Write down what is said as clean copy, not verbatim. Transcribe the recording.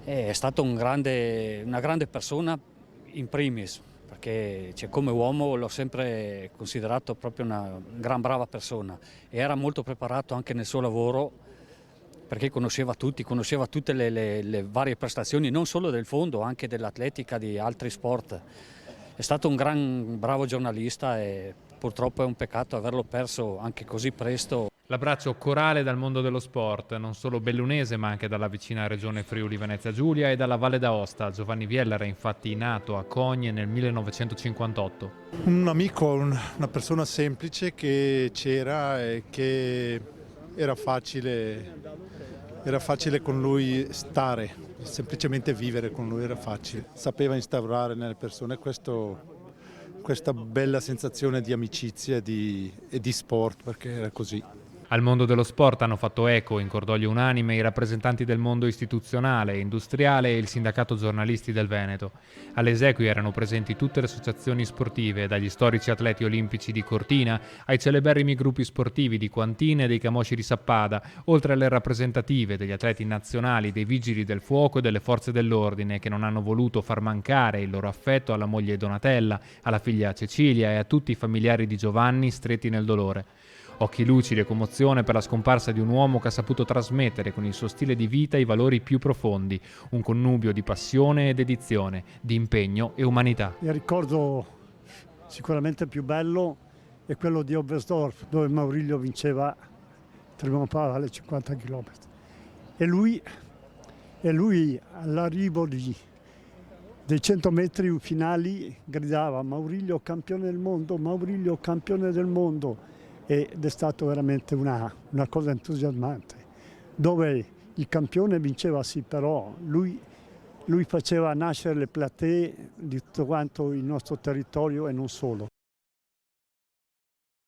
È stato una grande persona in primis, perché come uomo l'ho sempre considerato proprio una gran brava persona e era molto preparato anche nel suo lavoro perché conosceva tutti, conosceva tutte le varie prestazioni, non solo del fondo, anche dell'atletica, di altri sport. È stato un gran bravo giornalista e purtroppo è un peccato averlo perso anche così presto. L'abbraccio corale dal mondo dello sport, non solo bellunese ma anche dalla vicina regione Friuli Venezia Giulia e dalla Valle d'Aosta. Giovanni Viella era infatti nato a Cogne nel 1958. Un amico, una persona semplice che c'era e che era facile con lui stare, semplicemente vivere con lui era facile. Sapeva instaurare nelle persone questa bella sensazione di amicizia e di sport, perché era così. Al mondo dello sport hanno fatto eco in cordoglio unanime i rappresentanti del mondo istituzionale e industriale e il sindacato giornalisti del Veneto. Alle esequie erano presenti tutte le associazioni sportive, dagli storici atleti olimpici di Cortina ai celeberrimi gruppi sportivi di Quantina e dei Camosci di Sappada, oltre alle rappresentative degli atleti nazionali, dei vigili del fuoco e delle forze dell'ordine che non hanno voluto far mancare il loro affetto alla moglie Donatella, alla figlia Cecilia e a tutti i familiari di Giovanni stretti nel dolore. Occhi lucidi e commozione per la scomparsa di un uomo che ha saputo trasmettere con il suo stile di vita i valori più profondi, un connubio di passione e dedizione, di impegno e umanità. Il ricordo sicuramente più bello è quello di Oberstdorf, dove Maurilio vinceva, trionfava alle 50 km. E lui all'arrivo dei 100 metri finali gridava Maurilio campione del mondo, Maurilio campione del mondo. Ed è stato veramente una cosa entusiasmante, dove il campione vinceva sì, però lui faceva nascere le platee di tutto quanto il nostro territorio e non solo.